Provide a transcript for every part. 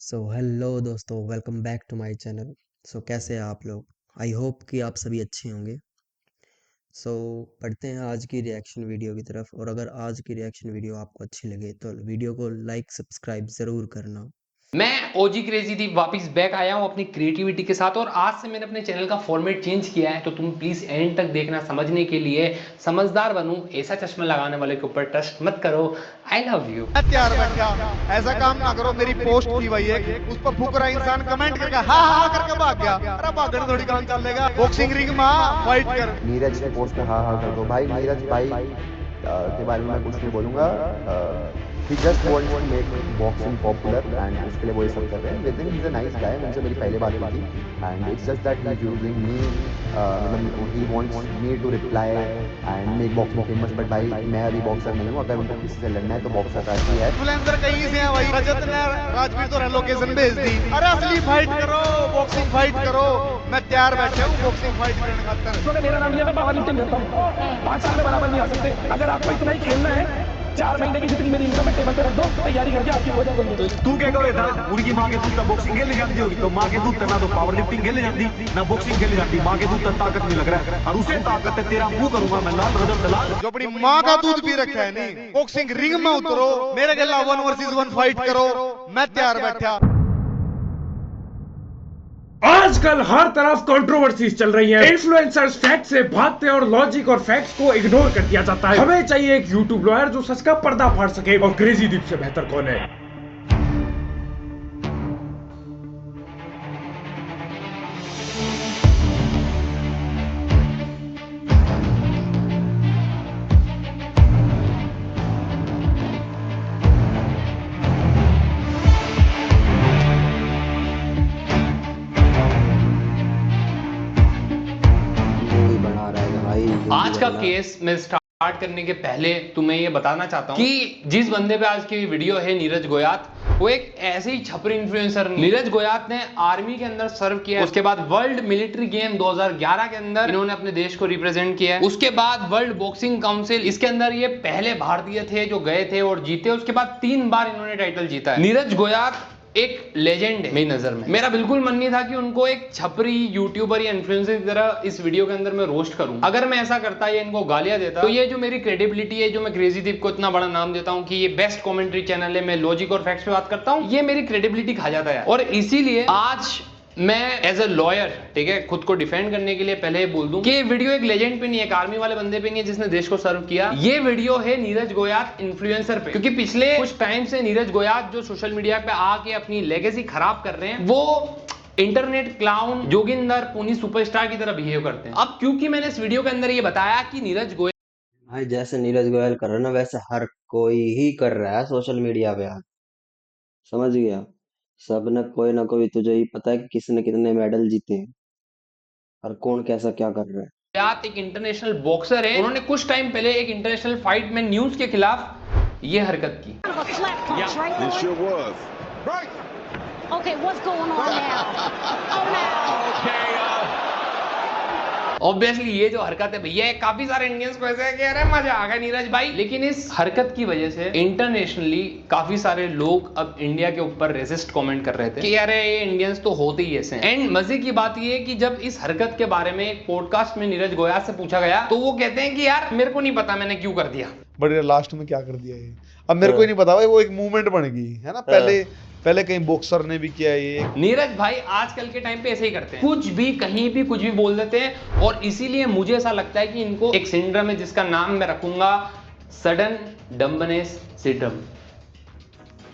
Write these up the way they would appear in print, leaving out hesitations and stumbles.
Hello दोस्तों, welcome back to my channel. कैसे हैं आप लोग? आई होप कि आप सभी अच्छे होंगे। सो पढ़ते हैं आज की रिएक्शन वीडियो की तरफ। और अगर आज की रिएक्शन वीडियो आपको अच्छी लगे तो वीडियो को लाइक सब्सक्राइब ज़रूर करना। मैं ओजी क्रेजी दीप वापस बैक आया हूं अपनी क्रिएटिविटी के साथ और आज से मैंने अपने चैनल का फॉर्मेट चेंज किया है, तो तुम प्लीज एंड तक देखना समझने के लिए। समझदार बनूं ऐसा चश्मा लगाने वाले के ऊपर ट्रस्ट मत करो। I love you. तैयार बैठा ऐसा काम ना करो। मेरी पोस्ट थी भाई एक, उस पर फुकरा इंसान कमेंट करके हा हा करके भाग गया। अरे भागने थोड़ी काम चलेगा। बॉक्सिंग रिंग में फाइट कर। नीरज के पोस्ट पे हाँ हाँ कर दो भाई। नीरज भाई के बारे में मैं कुछ नहीं बोलूँगा। He just wants to make boxing popular and उसके लिए वो ये सब कर रहे हैं। Within he is a nice guy. मुझसे मेरी पहले बात हुई थी and it's just that he is using me, मतलब he wants me to reply and make boxing famous. But भाई मैं अभी बॉक्सर नहीं हूँ। अगर उनको किसी से लड़ना है तो बॉक्सर का ही है। इन्फ्लुएंसर कहीं से है भाई। रजत ने राजवीर तो लोकेशन भेज दी। अरे असली फाइट करो, बॉक्सिंग फाइट करो। मैं तैयार बैठे हूँ बॉक्सिंग फाइट करने खातिर। मेरा नाम लिया मैं पावर लिफ्टिंग करता हूँ। 5 साल में बराबर नहीं आ सकते। अगर आपको इतना ही खेलना है, 4 महीने की जितनी मेरी इनकम है टेबल पे रख दो, तैयारी करके आपकी हो जाएगी। तू क्या करे था? उनकी माँ के दूध का बॉक्सिंग खेलने जाती होगी, तो माँ के दूध ना तो पावर लिफ्टिंग खेलने जाती ना बॉक्सिंग खेलने जाती। माँ के दूध ताकत नहीं लग रहा है और उसे ताकत है। तेरा मुंह करूंगा मैं लाल रजत दलाल। जो अपनी माँ का दूध पी रखा है नहीं। बॉक्सिंग रिंग में उतरो, मेरे खिलाफ 1 वर्सेस 1 फाइट करो। मैं तैयार बैठा। आजकल हर तरफ कंट्रोवर्सीज चल रही है। इन्फ्लुएंसर्स फैक्ट से भागते और लॉजिक और फैक्ट्स को इग्नोर कर दिया जाता है। हमें चाहिए एक यूट्यूब लॉयर जो सच का पर्दा फाड़ सके, और क्रेजी दीप से बेहतर कौन है? मूवी बना रहा है भाई। आज का केस मैं स्टार्ट करने के पहले तुम्हें ये बताना चाहता हूँ कि जिस बंदे पे आज की वीडियो है, नीरज गोयात, वो एक ऐसे ही छपरी इन्फ्लुएंसर। नीरज गोयात ने आर्मी के अंदर सर्व किया, उसके बाद वर्ल्ड मिलिट्री गेम 2011 के अंदर इन्होंने अपने देश को रिप्रेजेंट किया है। उसके बाद वर्ल्ड बॉक्सिंग काउंसिल, इसके अंदर ये पहले भारतीय थे जो गए थे और जीते। उसके बाद 3 बार इन्होंने टाइटल जीता है। नीरज गोयात एक लेजेंड है मेरी नजर में। मेरा बिल्कुल मन नहीं था कि उनको एक छपरी यूट्यूबर या इन्फ्लुएंसर की तरह इस वीडियो के अंदर मैं रोस्ट करूं। अगर मैं ऐसा करता या इनको गालियां देता, तो ये जो मेरी क्रेडिबिलिटी है, जो मैं क्रेजी दीप को इतना बड़ा नाम देता हूं कि ये बेस्ट कमेंट्री चैनल है, मैं लॉजिक और फैक्ट्स पे बात करता हूं, ये मेरी क्रेडिबिलिटी खा जाता है। और इसीलिए आज मैं एज अ लॉयर, ठीक है, खुद को डिफेंड करने के लिए पहले ये बोल दूं कि ये वीडियो एक लेजेंड पे नहीं है, एक आर्मी वाले बंदे पे नहीं है जिसने देश को सर्व किया। ये वीडियो है नीरज गोयात इन्फ्लुएंसर पे, क्योंकि पिछले कुछ टाइम से नीरज गोयात जो सोशल मीडिया पे आके अपनी लेगेसी खराब कर रहे हैं, वो इंटरनेट क्लाउन, जोगिंदर, पुनी सुपरस्टार की तरह बिहेव करते हैं। अब क्योंकि मैंने इस वीडियो के अंदर ये बताया कि नीरज गोयल भाई जैसे नीरज गोयल कर रहा है ना, वैसे हर कोई ही कर रहा है सोशल मीडिया पे यार। समझ गया? सब ने कोई ना कोई, तुझे ही पता है कि किसने कितने मेडल जीते हैं और कौन कैसा क्या कर रहा है। गोयात एक इंटरनेशनल बॉक्सर है। उन्होंने कुछ टाइम पहले एक इंटरनेशनल फाइट में न्यूज के खिलाफ ये हरकत की। Okay, what's going on now? Oh no! Obviously ये जो हरकत है भैया, काफी सारे इंडियंस को ऐसा है कि अरे मजा आ गया नीरज भाई। लेकिन इस हरकत की वजह से इंटरनेशनली काफी सारे लोग अब इंडिया के ऊपर रेसिस्ट कमेंट कर रहे थे कि अरे ये इंडियंस तो होते ही ऐसे हैं। एंड मजे की बात ये है कि जब इस हरकत के बारे में एक पॉडकास्ट में नीरज गोयात से पूछा गया, तो वो कहते हैं कि यार मेरे को नहीं पता मैंने क्यों कर दिया। बट लास्ट में क्या कर दिया ये, अब मेरे को ही नहीं पता भाई। वो एक मूवमेंट बन गई है ना। पहले कहीं बॉक्सर ने भी किया ये। नीरज भाई आजकल के टाइम पे ऐसे ही करते हैं, कुछ भी कहीं भी कुछ भी बोल देते हैं। और इसीलिए मुझे ऐसा लगता है कि इनको एक सिंड्रोम है जिसका नाम मैं रखूंगा सडन डम्बनेस सिंड्रोम।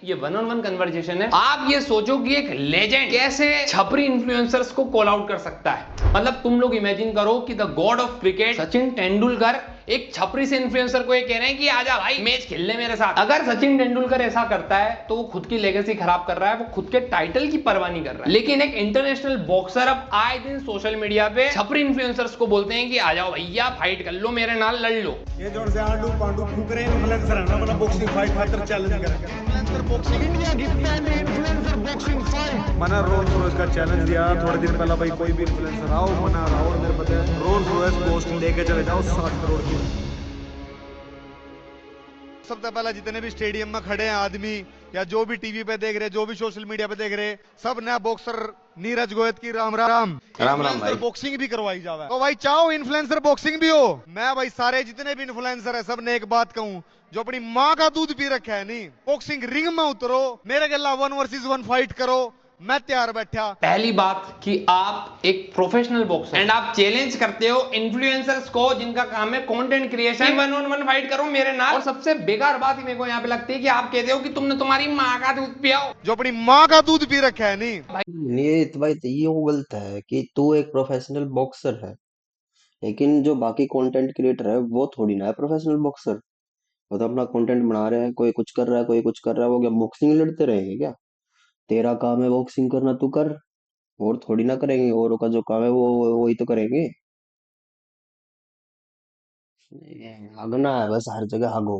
ये 1-on-1 कन्वर्सेशन है। आप ये सोचो कि एक लेजेंड कैसे छपरी इन्फ्लुएंसर्स को कॉल आउट कर सकता है। मतलब तुम लोग इमेजिन करो कि the God of cricket Sachin Tendulkar एक छपरी से इन्फ्लुएंसर को ये कह रहे हैं कि आजा भाई मैच खेलने मेरे साथ। अगर सचिन तेंदुलकर ऐसा करता है तो वो खुद की लेगेसी खराब कर रहा है, वो खुद के टाइटल की परवाह नहीं कर रहा है। लेकिन एक इंटरनेशनल बॉक्सर अब आए दिन सोशल मीडिया पे छपरी इन्फ्लुएंसर्स को बोलते हैं कि आ जाओ भैया फाइट कर लो, मेरे नाल लड़ लो। ये जोर से आंडू पांडू फुकरे इन्फ्लुएंसर है ना, मतलब बॉक्सिंग फाइट खातिर चैलेंज करेंगे। इन्फ्लुएंसर बॉक्सिंग इंडिया की पहली इन्फ्लुएंसर बॉक्सिंग फाइट। मना रोल्स रॉयस का चैलेंज दिया थोड़े दिन पहले भाई, कोई भी इन्फ्लुएंसर आओ मना राहुल मेरे पता है रोल्स रॉयस पोस्ट लेके चले जाओ 60 करोड़ की। सबसे पहले जितने भी स्टेडियम में खड़े हैं आदमी या जो भी टीवी पे देख रहे, जो भी सोशल मीडिया पे देख रहे, सब नया बॉक्सर नीरज गोयत की राम राम राम राम भाई। बॉक्सिंग भी करवाई जावे तो भाई चाहो इन्फ्लुएंसर बॉक्सिंग भी हो। मैं भाई सारे जितने भी इन्फ्लुएंसर है सब ने एक बात कहूं, जो अपनी माँ का दूध पी रखा है नहीं, बॉक्सिंग रिंग में उतरो, मेरे गला 1 वर्सेस 1 फाइट करो, मैं तैयार बैठा। पहली बात कि आप एक प्रोफेशनल बॉक्सर एंड आप चैलेंज करते हो इन्फ्लुएंसर्स को जिनका काम है कंटेंट क्रिएशन, 1-on-1 फाइट करो मेरे नाल। और सबसे बेकार बात ही मेरे को यहाँ पे लगती है कि आप कहते हो कि तुमने तुम्हारी माँ का दूध पियाओ, जो अपनी माँ का दूध पी रखा है नहीं। ये तो भाई ये गलत है कि तू एक प्रोफेशनल बॉक्सर है, लेकिन जो बाकी कंटेंट क्रिएटर है वो थोड़ी ना है प्रोफेशनल बॉक्सर। वो तो अपना कंटेंट बना रहे हैं, कोई कुछ कर रहा है, कोई कुछ कर रहा है, वो क्या बॉक्सिंग लड़ते रहेंगे क्या? तेरा काम है बॉक्सिंग करना, तू कर, और थोड़ी ना करेंगे, औरों का जो काम है वो वही तो करेंगे। हगना है बस, हर जगह हगो।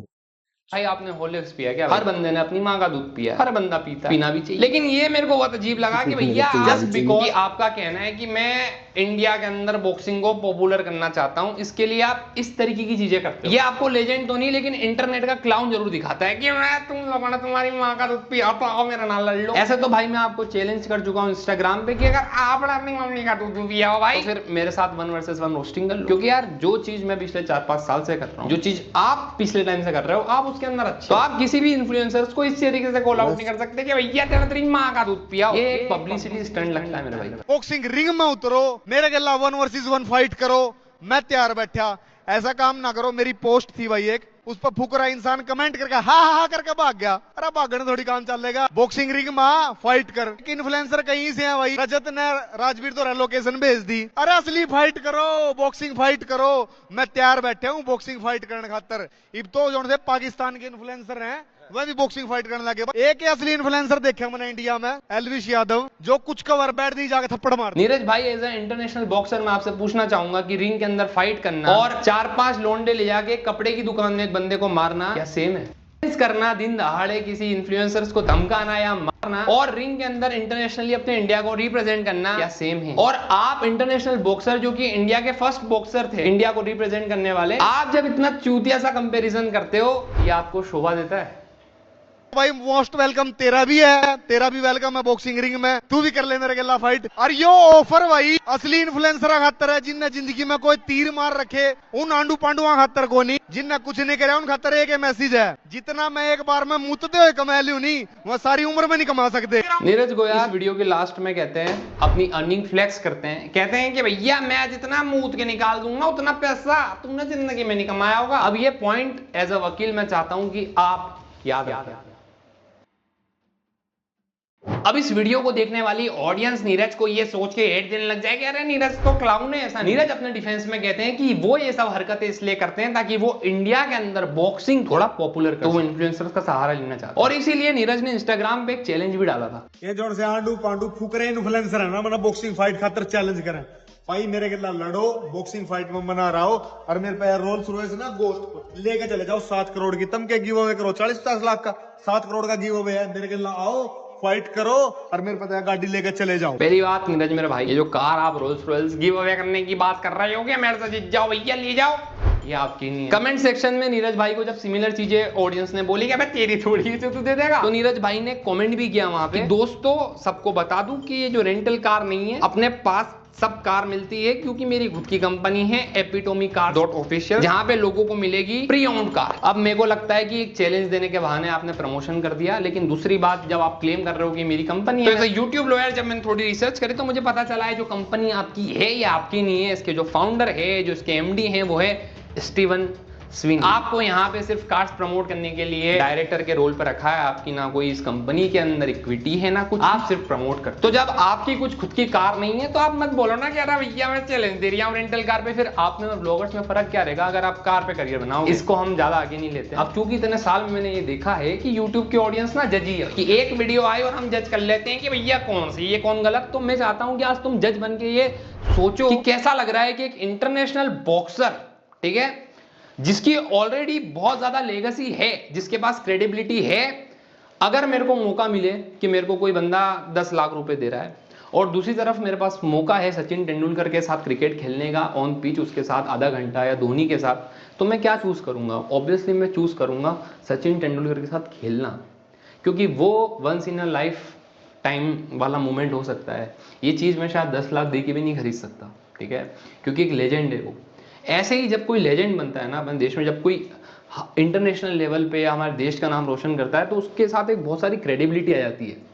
भाई आपने हॉर्लिक्स पिया क्या? हर बंदे ने अपनी माँ का दूध पिया, हर बंदा पीता, पीना भी चाहिए। लेकिन ये मेरे को बहुत अजीब लगा कि भैया जस्ट बिकॉज आपका कहना है कि मैं इंडिया के अंदर बॉक्सिंग को पॉपुलर करना चाहता हूं, इसके लिए आप इस तरीके की चीजें करते हो। ये आपको लेजेंड तो नहीं, लेकिन इंटरनेट का क्लाउन जरूर दिखाता है कि मैं तुम लोगों ने तुम्हारी माँ का दूध पिया तो आओ मेरा नाम लड़ लो। ऐसे तो भाई मैं आपको चैलेंज कर चुका हूँ इंस्टाग्राम पे कि अगर आपने अपनी मम्मी का दूध पिया हो भाई तो फिर मेरे साथ 1 वर्सेस 1 रोस्टिंग कर लो। क्योंकि यार जो चीज मैं पिछले 4-5 साल से कर रहा हूँ, जो चीज आप पिछले टाइम से कर रहे हो, आप उसके अंदर अच्छे, तो आप किसी भी इन्फ्लुएंसर्स को इस तरीके से कॉल आउट नहीं कर सकते कि भैया तेरी माँ का दूध पिया। ये एक पब्लिसिटी स्टंट लगता है मेरे भाई। बॉक्सिंग रिंग में उतरो, मेरे गला 1 वर्सेस 1 फाइट करो, मैं तैयार बैठा। ऐसा काम ना करो। मेरी पोस्ट थी भाई एक, उस पर फुकरा इंसान कमेंट करके हा करके भाग गया। अरे भागने थोड़ी काम चलेगा, बॉक्सिंग रिंग में फाइट कर। इन्फ्लुएंसर कहीं से है भाई, रजत ने राजवीर तो लोकेशन भेज दी। अरे असली फाइट करो, बॉक्सिंग फाइट करो, मैं तैयार बैठे हूँ बॉक्सिंग फाइट करने खातर। इब तो जो से पाकिस्तान के इन्फ्लुएंसर हैं वह भी बॉक्सिंग फाइट करने लगे। एक ही असली इन्फ्लुएंसर देखे मैंने इंडिया में, एलविश यादव, जो कुछ कवर बैठ दी जाके थप्पड़ मार। नीरज भाई एज ए इंटरनेशनल बॉक्सर मैं आपसे पूछना चाहूंगा कि रिंग के अंदर फाइट करना और 4-5 लोंडे ले जाके कपड़े की दुकान में एक बंदे को मारना क्या सेम है? करना दिन दहाड़े किसी इन्फ्लुएंसर्स को धमकाना या मारना और रिंग के अंदर इंटरनेशनली अपने इंडिया को रिप्रेजेंट करना क्या सेम है? और आप इंटरनेशनल बॉक्सर जो कि इंडिया के फर्स्ट बॉक्सर थे, इंडिया को रिप्रेजेंट करने वाले, आप जब इतना चूतिया सा कंपैरिजन करते हो, ये आपको शोभा देता है? भाई मोस्ट वेलकम तेरा भी है, तेरा भी वेलकम है बॉक्सिंग रिंग में, तू भी कर ले मेरे गला फाइट। और यो ऑफर भाई असली इन्फ्लुएंसर खातर है, जिनने जिंदगी में कोई तीर मार रखे उन आंडू पांडुआ खातर को नहीं, जिनने कुछ नहीं करे उन खातर एक मैसेज है, जितना मैं एक बार में मुतते हुए कमा लूं नहीं, वह सारी उम्र में नहीं कमा सकते। नीरज गोयल इस वीडियो के लास्ट में कहते हैं, अपनी अर्निंग फ्लेक्स करते हैं, कहते हैं कि भैया मैं जितना मूत के निकाल दूंगा उतना पैसा तुमने जिंदगी में नहीं कमाया होगा। अब ये पॉइंट एज अ वकील मैं चाहता हूं कि आप याद रखें। अब इस वीडियो को देखने वाली ऑडियंस नीरज को ये सोच के हेट देने लग जाएगी, अरे नीरज तो क्लाउन है। ऐसा नीरज अपने डिफेंस में कहते हैं कि वो ये सब हरकतें इसलिए करते हैं ताकि वो इंडिया के अंदर बॉक्सिंग थोड़ा पॉपुलर कर, तो वो इन्फ्लुएंसर्स का सहारा लेना चाहते हैं। और इसीलिए नीरज ने इंस्टाग्राम पे एक चैलेंज भी डाला था। ये जोन से आंडू पांडू फुकरे इन्फ्लुएंसर है ना, मैंने बॉक्सिंग फाइट खातर चैलेंज करें भाई, मेरे के लड़ो, बॉक्सिंग फाइट में मना रहा हो और मेरे पे रोल्स रॉयस ना गोस्ट लेके चले जाओ 7 करोड़ की, तुम क्या गिव अवे करो 40-50 लाख का, 7 करोड़ का गिव अवे है, मेरे के आओ फाइट करो और मेरे पता है गाड़ी लेकर चले जाओ। पहली बात नीरज मेरे भाई, ये जो कार आप रोल्स रॉयल्स गिव अवे करने की बात कर रहे हो क्या, मेरे से जीत जाओ भैया ले जाओ, ये आपकी नहीं है। कमेंट सेक्शन में नीरज भाई को जब सिमिलर चीजें ऑडियंस ने बोली कि तेरी थोड़ी सी तू दे देगा, तो नीरज भाई ने कमेंट भी किया वहां पे, दोस्तों सबको बता दूं कि ये जो रेंटल कार नहीं है, अपने पास सब कार मिलती है क्योंकि मेरी खुद की कंपनी है एपिटोमी कार.ऑफिशियल, जहां पे लोगों को मिलेगी प्री ओन्ड कार। अब मेरे को लगता है कि एक चैलेंज देने के बहाने आपने प्रमोशन कर दिया, लेकिन दूसरी बात जब आप क्लेम कर रहे हो कि मेरी कंपनी है, तो एज अ यूट्यूब लॉयर जब मैंने थोड़ी रिसर्च करी तो मुझे पता चला है जो कंपनी आपकी है या आपकी नहीं है, इसके जो फाउंडर है, जो इसके एमडी है, वो है स्टीवन स्विंग। आपको यहाँ पे सिर्फ कार्स प्रमोट करने के लिए डायरेक्टर के रोल पर रखा है, आपकी ना कोई इस कंपनी के अंदर इक्विटी है ना कुछ, आप सिर्फ प्रमोट करते। तो जब आपकी कुछ खुद की कार नहीं है तो आप मत बोलो ना कि अरे भैया मैं चैलेंज दे रही हूँ रेंटल कार पे, फिर आप में और ब्लॉगर्स में फर्क क्या रहेगा अगर आप कार पे करियर बनाओ। इसको हम ज्यादा आगे नहीं लेते। अब चूंकि इतने साल में मैंने ये देखा है कि यूट्यूब की ऑडियंस ना जजी है, कि एक वीडियो आए और हम जज कर लेते हैं कि भैया कौन सी ये कौन गलत। तो मैं चाहता हूँ कि आज तुम जज बन के ये सोचो कि कैसा लग रहा है कि एक इंटरनेशनल बॉक्सर, ठीक है, जिसकी ऑलरेडी बहुत ज्यादा लेगेसी है, जिसके पास क्रेडिबिलिटी है, अगर मेरे को मौका मिले कि मेरे को कोई बंदा 10 लाख रुपए दे रहा है और दूसरी तरफ मेरे पास मौका है सचिन तेंदुलकर के साथ क्रिकेट खेलने का ऑन पिच, उसके साथ आधा घंटा, या धोनी के साथ, तो मैं क्या चूज करूंगा? ऑब्वियसली मैं चूज करूंगा सचिन तेंदुलकर के साथ खेलना, क्योंकि वो once in a lifetime वाला मोमेंट हो सकता है। ये चीज मैं शायद 10 लाख दे के भी नहीं खरीद सकता, ठीक है, क्योंकि एक लेजेंड है वो। ऐसे ही जब कोई लेजेंड बनता है ना अपने देश में, जब कोई इंटरनेशनल लेवल पे हमारे देश का नाम रोशन करता है, तो उसके साथ एक बहुत सारी क्रेडिबिलिटी आ जाती है।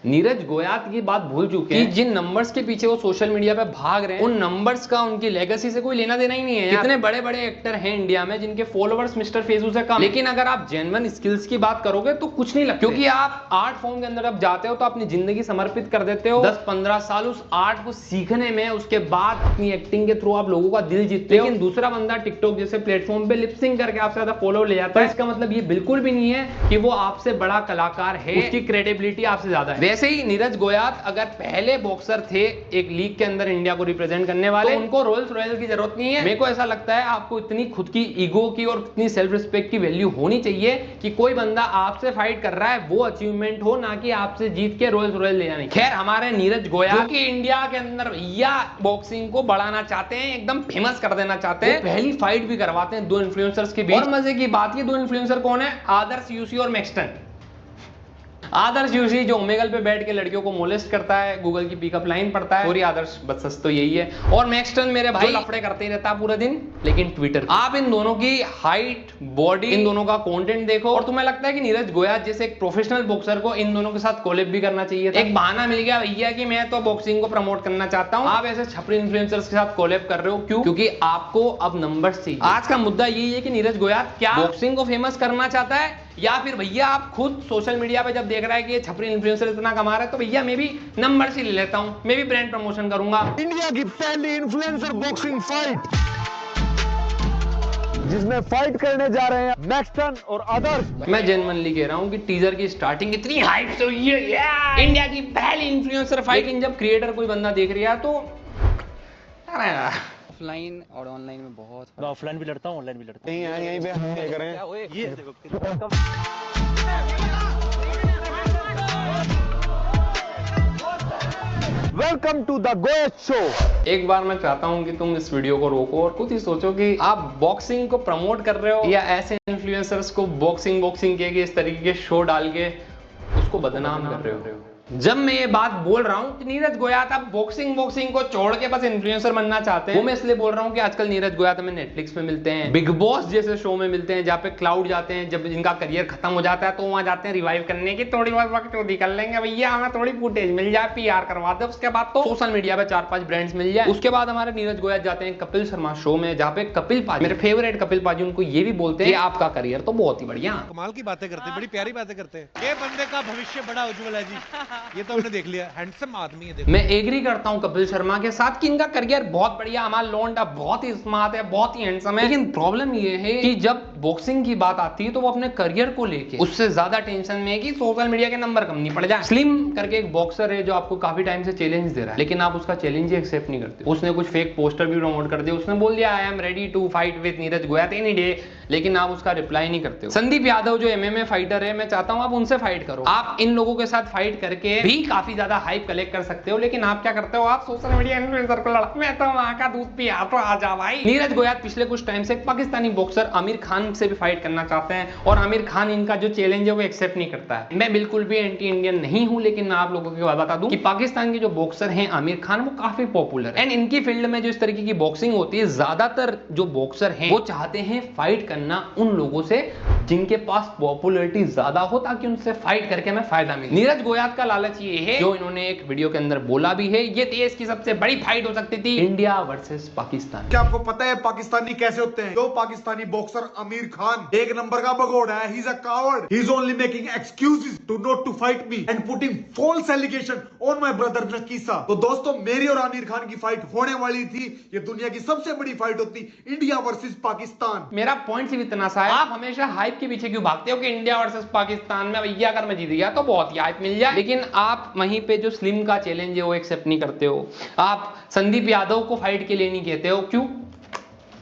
नीरज गोयात ये बात भूल चुके हैं कि जिन नंबर्स के पीछे वो सोशल मीडिया पे भाग रहे हैं, उन नंबर्स का उनकी लेगेसी से कोई लेना देना ही नहीं है। कितने बड़े बड़े एक्टर हैं इंडिया में जिनके फॉलोअर्स मिस्टर फेसबुक से कम, लेकिन अगर आप जेन्युइन स्किल्स की बात करोगे तो कुछ नहीं लगता, क्योंकि आप आर्ट फॉर्म के अंदर आप जाते हो तो अपनी जिंदगी समर्पित कर देते हो, 10-15 साल उस आर्ट को सीखने में, उसके बाद अपनी एक्टिंग के थ्रू आप लोगों का दिल जीतते हो। लेकिन दूसरा बंदा टिकटॉक जैसे प्लेटफॉर्म पे लिपसिंग करके आपसे ज्यादा फॉलो ले जाता है, इसका मतलब ये बिल्कुल भी नहीं है कि वो आपसे बड़ा कलाकार है, उसकी क्रेडिबिलिटी आपसे ज्यादा है। वैसे ही नीरज गोयात अगर पहले बॉक्सर थे एक लीग के अंदर इंडिया को रिप्रेजेंट करने वाले, तो उनको रोल्स रॉयल की जरूरत नहीं है। मेरे को ऐसा लगता है आपको इतनी खुद की ईगो की और इतनी सेल्फ रिस्पेक्ट की वैल्यू होनी चाहिए कि कोई बंदा आपसे फाइट कर रहा है वो अचीवमेंट हो, ना कि आपसे जीत के रोल्स रॉयल लेना नहीं। खैर, हमारे नीरज गोयात जो कि इंडिया के अंदर भैया बॉक्सिंग को बढ़ाना चाहते हैं, एकदम फेमस कर देना चाहते हैं, पहली फाइट भी करवाते हैं 2 इन्फ्लुएंसर्स के बीच। और मजे की बात, ये 2 इन्फ्लुएंसर कौन है? आदर्श यूसी और मैक्सटन। आदर्श यूसी जो ओमेगल पे बैठ के लड़कियों को मोलेस्ट करता है, गूगल की पिकअप लाइन पढ़ता है, और आदर्श बस तो यही है। और मैक्सटन मेरे भाई लफड़े करते ही रहता है पूरा दिन, लेकिन ट्विटर। आप इन दोनों की हाइट, बॉडी, इन दोनों का कंटेंट देखो, और तुम्हें लगता है कि नीरज गोयात जैसे एक प्रोफेशनल बॉक्सर को इन दोनों के साथ कोलैब भी करना चाहिए था। एक बहाना मिल गया भैया कि मैं तो बॉक्सिंग को प्रमोट करना चाहता हूं, आप ऐसे छपरी इन्फ्लुएंसर्स के साथ कोलैब कर रहे हो, क्यों? क्योंकि आपको अब नंबर्स चाहिए। आज का मुद्दा यही है कि नीरज गोयात क्या बॉक्सिंग को फेमस करना चाहता है, या फिर भैया आप खुद सोशल मीडिया पे जब देख रहा है कि ये छपरी इन्फ्लुएंसर इतना कमा रहा है, तो भैया मैं भी नंबर से ले लेता हूं, मैं भी ब्रांड प्रमोशन करूंगा। इंडिया की पहली इन्फ्लुएंसर बॉक्सिंग फाइट, जिसमें फाइट करने जा रहे हैं मैक्सटन और आदर्श। मैं जेन्युइनली कह रहा हूं कि टीजर की स्टार्टिंग इतनी हाइप से हुई है, इंडिया की पहली इन्फ्लुएंसर फाइट, लेकिन जब क्रिएटर कोई बंदा देख रहा है तो अरे यार, ऑफलाइन और ऑनलाइन में बहुत मैं ऑफलाइन भी लड़ता हूँ, ऑनलाइन भी लड़ता हूँ। यहीं पे हम क्या करें ये welcome to the Goyat show. एक बार मैं चाहता हूं कि तुम इस वीडियो को रोको और खुद ही सोचो कि आप बॉक्सिंग को प्रमोट कर रहे हो, या ऐसे इन्फ्लुएंसर्स को बॉक्सिंग के इस तरीके के शो डाल के उसको बदनाम कर रहे हो। जब मैं ये बात बोल रहा हूं कि नीरज गोयात अब बॉक्सिंग को छोड़ के बस इन्फ्लुएंसर बनना चाहते हैं, वो मैं इसलिए बोल रहा हूं कि आजकल नीरज गोयात हमें नेटफ्लिक्स पे मिलते हैं, बिग बॉस जैसे शो में मिलते हैं, जहाँ पे क्लाउड जाते हैं, जब जिनका करियर खत्म हो जाता है तो वहां जाते हैं रिवाइव करने की, थोड़ी बहुत वक्त निकल लेंगे भैया, हमें थोड़ी फुटेज मिल जाए, PR करवा दे, उसके बाद तो सोशल मीडिया पे 4-5 ब्रांड्स मिल जाए। उसके बाद हमारे नीरज गोयात जाते हैं कपिल शर्मा शो में, जहाँ पे कपिल पाजी, मेरे फेवरेट कपिल पाजी, उनको ये भी बोलते हैं कि आपका करियर तो बहुत ही बढ़िया। कमाल की बातें करते हैं, बड़ी प्यारी बातें करते हैं। ये बंदे का भविष्य बड़ा उज्जवल है जी, ये तो हमने देख लिया, हैंडसम आदमी है। देखो, मैं एग्री करता हूं कपिल शर्मा के साथ कि इनका करियर बहुत बढ़िया, हमारा लोंडा बहुत ही स्मार्ट है, बहुत ही हैंडसम है, लेकिन प्रॉब्लम ये है कि जब बॉक्सिंग की बात आती है तो वो अपने करियर को लेके उससे ज्यादा टेंशन में है कि सोशल मीडिया के नंबर कम नहीं पड़ जाए। स्लिम करके एक बॉक्सर है जो आपको काफी टाइम से चैलेंज दे रहा है, लेकिन आप उसका चैलेंज ही एक्सेप्ट नहीं करते। उसने कुछ फेक पोस्टर भी प्रमोट कर दिया, उसने बोल दिया I am ready to fight with Neeraj Goyat any day, लेकिन आप उसका रिप्लाई नहीं करते हो। संदीप यादव जो MMA फाइटर है, मैं चाहता हूं आप उनसे फाइट करो, आप इन लोगों के साथ फाइट करके भी काफी ज्यादा हाइप कलेक्ट कर सकते हो, लेकिन आप क्या करते हो, आप सोशल मीडिया इन्फ्लुएंसर को लड़ा, मैं तो वहां का दूध पिया तो आ जा भाई। नीरज गोयात पिछले कुछ टाइम से पाकिस्तानी बॉक्सर आमिर खान से भी फाइट करना चाहते हैं, और आमिर खान इनका जो चैलेंज है वो एक्सेप्ट नहीं करता है। मैं बिल्कुल भी एंटी इंडियन नहीं हूं, लेकिन मैं आप लोगों को बता दूं कि पाकिस्तान के जो बॉक्सर हैं आमिर खान, वो काफी पॉपुलर है, एंड इनकी फील्ड में जो इस तरीके की बॉक्सिंग होती है, ज्यादातर जो बॉक्सर हैं वो चाहते हैं फाइट करना उन लोगों से जिनके पास पॉपुलैरिटी ज्यादा हो, ताकि उनसे फाइट करके हमें फायदा मिले। नीरज गोयात का लालच ये है, जो इन्होंने एक वीडियो के अंदर बोला भी है, ये देश की सबसे बड़ी फाइट हो सकती थी, इंडिया वर्सेस पाकिस्तान। क्या आपको पता है पाकिस्तानी कैसे होते हैं? जो पाकिस्तानी बॉक्सर आमिर खान एक नंबर का भगोड़ा है, he is a coward, he is only making excuses to not to fight me and putting false allegation on my brother Nakisa. तो दोस्तों, मेरी और आमिर खान की फाइट होने वाली थी, ये दुनिया की सबसे बड़ी फाइट होती, इंडिया वर्सेस पाकिस्तान। मेरा पॉइंट सिर्फ इतना सा है, आप हमेशा हाइप के पीछे क्यों भागते हो कि इंडिया वर्सेस पाकिस्तान में भैया अगर मैं जीत गया तो बहुत ही हाइप मिल जाए, लेकिन आप वहीं पे जो स्लिम का चैलेंज है वो एक्सेप्ट नहीं करते हो। आप संदीप यादव को फाइट के लिए नहीं कहते हो, क्यों?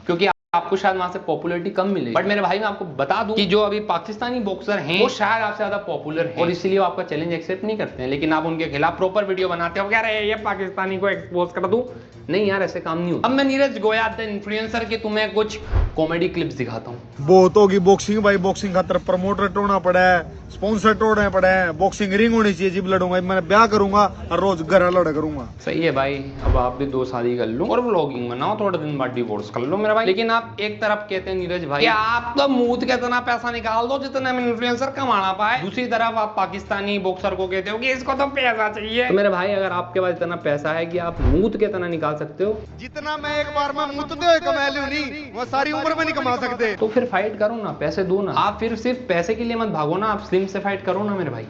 क्योंकि आपको शायद वहां से पॉपुलैरिटी कम मिले, बट मेरे भाई मैं आपको बता दूं कि जो अभी पाकिस्तानी बॉक्सर हैं वो शायद आपसे ज्यादा पॉपुलर हैं और इसीलिए वो आपका चैलेंज एक्सेप्ट नहीं करते हैं, लेकिन आप उनके खिलाफ प्रॉपर वीडियो बनाते हो, कह रहे हैं ये पाकिस्तानी को एक्सपोज कर दूं। नहीं यार, ऐसे काम नहीं होता। अब मैं नीरज गोयात इन्फ्लुएंसर के तुम्हें कुछ कॉमेडी क्लिप्स दिखाता हूँ। बहुत होगी बॉक्सिंग भाई, बॉक्सिंग खातर प्रमोटर टोड़ना पड़ा है, स्पॉन्सर टोड़ने पड़े हैं, बॉक्सिंग रिंग होनी चाहिए जब लड़ूंगा। मैं ब्याह करूंगा और रोज घर लड़ करूंगा। सही है भाई, अब आप भी 2 शादी कर लो और व्लॉगिंग बनाओ, थोड़े दिन बाद डिवोर्स कर लो मेरा भाई। लेकिन आप एक तरफ कहते हैं नीरज भाई कि आप तो मुंह के इतना पैसा निकाल दो जितना इन्फ्लुएंसर कमाना पाए, दूसरी तरफ आप पाकिस्तानी बॉक्सर को कहते हो कि इसको तो पैसा चाहिए। तो मेरे भाई अगर आपके पास इतना पैसा है कि आप मुंह के इतना निकाल सकते हो, जितना मैं एक बार में मुतते हुए कमा लूं नहीं, वो सारी उम्र में नहीं कमा सकते। तो फिर फाइट करो ना, पैसे दो ना। आप फिर सिर्फ पैसे के लिए मत भागो ना, आप स्लिम से फाइट करो ना मेरे भाई।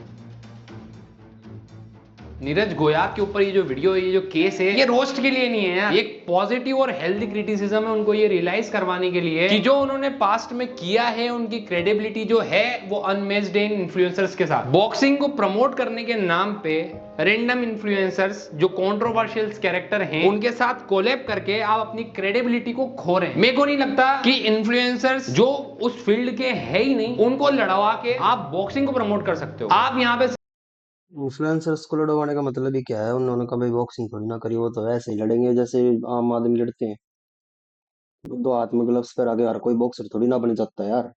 नीरज गोयात के ऊपर ये जो वीडियो है, ये जो केस है, ये रोस्ट के लिए नहीं है यार, एक पॉजिटिव और हेल्दी क्रिटिसिज्म है उनको ये रियलाइज करवाने के लिए कि जो उन्होंने पास्ट में किया है, उनकी क्रेडिबिलिटी जो है वो अनमेच्ड है इन्फ्लुएंसर्स के साथ। बॉक्सिंग को प्रमोट करने के नाम पे रैंडम इन्फ्लुएंसर्स जो कंट्रोवर्शियल कैरेक्टर हैं उनके साथ कोलैब करके आप अपनी क्रेडिबिलिटी को खो रहे हैं। मेरे को नहीं लगता कि इन्फ्लुएंसर्स जो उस फील्ड के है ही नहीं उनको लड़वा के आप बॉक्सिंग को प्रमोट कर सकते हो। आप यहाँ पे इन्फ्लुएंसर्स को लड़वाने का मतलब ही क्या है? उन्होंने कभी बॉक्सिंग थोड़ी ना करी, वो तो ऐसे ही लड़ेंगे जैसे आम आदमी लड़ते हैं। दो हाथ में ग्लव्स पहना के हर कोई बॉक्सर थोड़ी ना बन जाता है यार।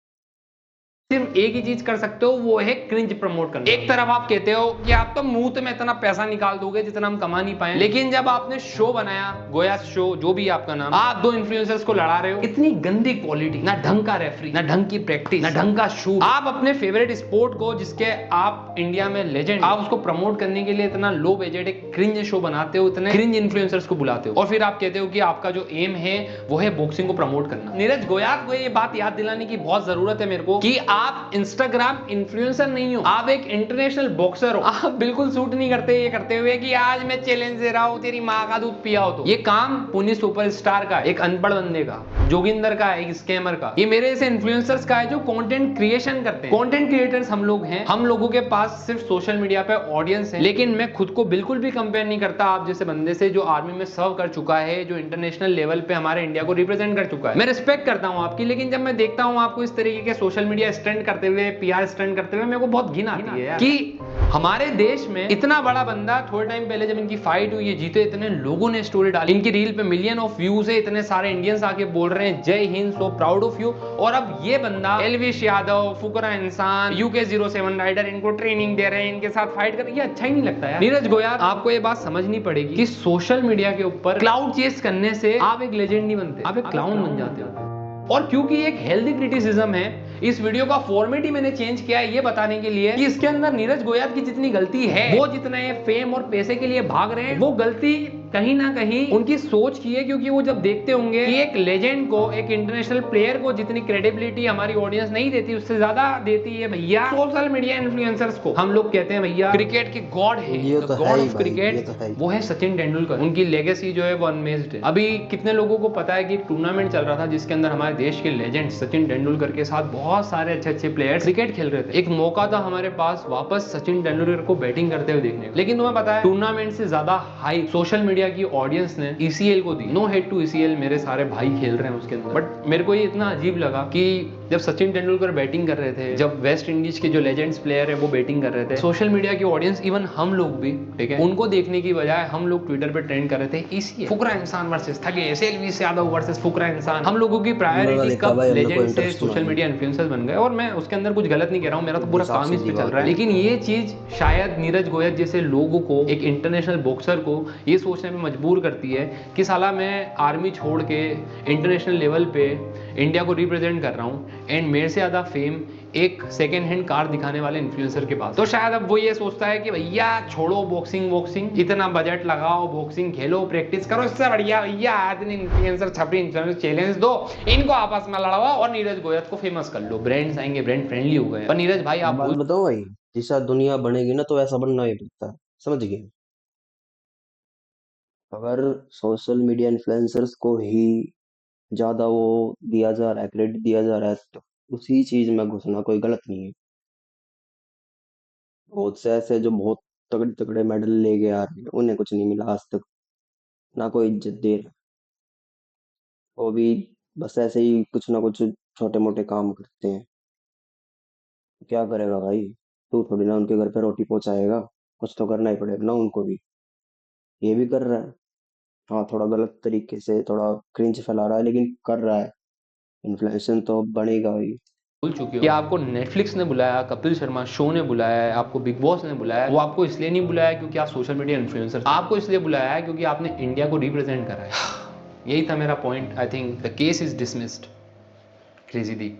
सिर्फ एक ही चीज कर सकते हो, वो है क्रिंज प्रमोट करना। एक तरफ आप कहते हो कि आप तो मुंह में इतना पैसा निकाल दोगे जितना हम कमा नहीं पाए, लेकिन जब आपने शो बनाया गोया शो, जो भी आपका नाम, आप 2 इन्फ्लुएंसर्स को लड़ा रहे हो, इतनी गंदी क्वालिटी, ना ढंग का रेफरी, ना ढंग की प्रैक्टिस, ना ढंग का शूट। आप अपने फेवरेट स्पोर्ट को, जिसके आप इंडिया में लेजेंड, आप उसको प्रमोट करने के लिए इतना लो बजट एक क्रिंज शो बनाते हो, इतने क्रिंज इन्फ्लुएंसर्स को बुलाते हो, और फिर आप कहते हो कि आपका जो एम है वो है बॉक्सिंग को प्रमोट करना। नीरज गोयात को ये बात याद दिलाने की बहुत जरूरत है मेरे को कि आप इंस्टाग्राम इन्फ्लुएंसर नहीं हो, आप एक इंटरनेशनल बॉक्सर हो। आप बिल्कुल सूट नहीं करते ये करते हुए कि आज मैं चैलेंज दे रहा हूं, तेरी माँ का दूध पिया हो। तो ये काम पुनी सुपरस्टार का, एक अनपढ़ बंदे का, जोगिंदर का, एक स्कैमर का, ये मेरे ऐसे इन्फ्लुएंसर्स का है जो कंटेंट क्रिएशन करते हैं। कंटेंट क्रिएटर्स हम लोग हैं, हम लोगों के पास सिर्फ सोशल मीडिया पे ऑडियंस है, लेकिन मैं खुद को बिल्कुल भी कंपेयर नहीं करता आप जैसे बंदे से जो आर्मी में सर्व कर चुका है, जो इंटरनेशनल लेवल पे हमारे इंडिया को रिप्रेजेंट कर चुका है। मैं रिस्पेक्ट करता हूं आपकी, लेकिन जब मैं देखता हूं आपको इस तरीके के सोशल मीडिया स्टंट करते हुए, पीआर स्टंट करते हुए, मेरे को बहुत घिन आती है यार कि हमारे देश में इतना बड़ा बंदा, थोड़े टाइम पहले जब इनकी फाइट हुई है, जीते, इतने लोगों ने स्टोरी डाली, इनकी रील पे मिलियन ऑफ व्यूज है, इतने सारे इंडियंस आके बोल रहे हैं जय Hind, so proud of you, और अब ये बंदा एलविश यादव, फुकरा इंसान, यूके 07 राइडर इनको ट्रेनिंग दे रहे हैं, इनके साथ फाइट कर रहे हैं, ये अच्छा ही नहीं लगता यार। नीरज गोयात, आपको ये बात समझनी पड़ेगी कि सोशल मीडिया के ऊपर क्लाउड चेस करने से आप एक लेजेंड नहीं बनते, आप एक क्लाउन बन जाते हो। और क्योंकि एक हेल्दी क्रिटिसिज्म है, इस वीडियो का फॉर्मेट ही मैंने चेंज किया है ये बताने के लिए कि इसके अंदर नीरज गोयात की जितनी गलती है, वो जितना ये फेम और पैसे के लिए भाग रहे हैं, वो गलती कहीं ना कहीं उनकी सोच की है। क्योंकि वो जब देखते होंगे कि एक लेजेंड को, एक इंटरनेशनल प्लेयर को जितनी क्रेडिबिलिटी हमारी ऑडियंस नहीं देती, उससे ज्यादा देती है भैया सोशल मीडिया इन्फ्लुएंसर्स को। हम लोग कहते हैं भैया क्रिकेट के गॉड है, गॉड ऑफ क्रिकेट वो है सचिन तेंदुलकर, उनकी लेगेसी जो है वो अनमेच्ड है। अभी कितने लोगों को पता है कि एक टूर्नामेंट चल रहा था जिसके अंदर हमारे देश के लेजेंड सचिन तेंदुलकर के साथ बहुत सारे अच्छे अच्छे प्लेयर्स क्रिकेट खेल रहे थे। एक मौका था हमारे पास वापस सचिन तेंदुलकर को बैटिंग करते हुए देखने का, लेकिन तुम्हें पता है टूर्नामेंट से ज्यादा हाई सोशल मीडिया की ऑडियंस ने ईसीएल को दी। नो हेट टू ईसीएल, मेरे सारे भाई खेल रहे हैं उसके अंदर, बट मेरे को ये इतना अजीब लगा कि जब सचिन तेंदुलकर बैटिंग कर रहे थे, जब वेस्ट इंडीज के जो लेजेंड्स प्लेयर है वो बैटिंग कर रहे थे, सोशल मीडिया की ऑडियंस, इवन हम लोग भी, ठीक है, उनको देखने की बजाय हम लोग ट्विटर पे ट्रेंड कर रहे थे ईसीएल, फुकरा इंसान वर्सेस थगे, एलविश यादव वर्सेस फुकरा इंसान। हम लोगों की प्रायोरिटी कब लेजेंड से सोशल मीडिया इन्फ्लुएंसर्स बन गए। और मैं उसके अंदर कुछ गलत नहीं कह रहा हूं, मेरा तो पूरा काम इस पे चल रहा है, लेकिन ये चीज शायद नीरज गोयात जैसे लोगों को, एक इंटरनेशनल बॉक्सर को ये सोचने पे मजबूर करती है कि साला मैं आर्मी छोड़ के इंटरनेशनल लेवल पे इंडिया को रिप्रेजेंट कर रहा हूं एंड मेरे से ज्यादा फेम एक सेकेंड हैंड कार दिखाने वाले इन्फ्लुएंसर के पास। तो शायद अब वो ये सोचता है कि भैया छोड़ो बॉक्सिंग, इतना बजट लगाओ, बॉक्सिंग खेलो, प्रैक्टिस करो, इससे बढ़िया भैया आदमी इन्फ्लुएंसर छपरी इन्फ्लुएंसर चैलेंज दो, इनको आपस में लड़ाओ और नीरज गोयात को फेमस कर लो, ब्रांड्स आएंगे, ब्रांड फ्रेंडली हो गए। पर नीरज भाई आप बात बताओ भाई, जैसा दुनिया बनेगी ना तो ऐसा बनना ही पड़ता है, समझ गए? अगर सोशल मीडिया इन्फ्लुएंसर्स को ही ज्यादा वो दिया जा रहा है, क्रेडिट दिया जा रहा है, तो उसी चीज में घुसना कोई गलत नहीं है। बहुत से ऐसे जो बहुत तगड़े तगड़े मेडल लेके आ रहे हैं, उन्हें कुछ नहीं मिला आज तक, ना कोई इज्जत दे रहा, वो भी बस ऐसे ही कुछ ना कुछ छोटे मोटे काम करते हैं। क्या करेगा भाई, तू थोड़ी ना उनके घर पे रोटी पहुंचाएगा, कुछ तो करना ही पड़ेगा ना उनको भी। ये भी कर रहा है, हाँ थोड़ा गलत तरीके से थोड़ा क्रिंज फैला रहा है, लेकिन कर रहा है। इन्फ्लुएंसर तो बनेगा ही। बोल चुके हो कि आपको नेटफ्लिक्स ने बुलाया, कपिल शर्मा शो ने बुलाया है, आपको बिग बॉस ने बुलाया है। वो आपको इसलिए नहीं बुलाया क्योंकि आप सोशल मीडिया इन्फ्लुएंसर, आपको इसलिए बुलाया है क्योंकि आपने इंडिया को रिप्रेजेंट करा है। यही था मेरा point. I think the case is dismissed. Crazy Deep.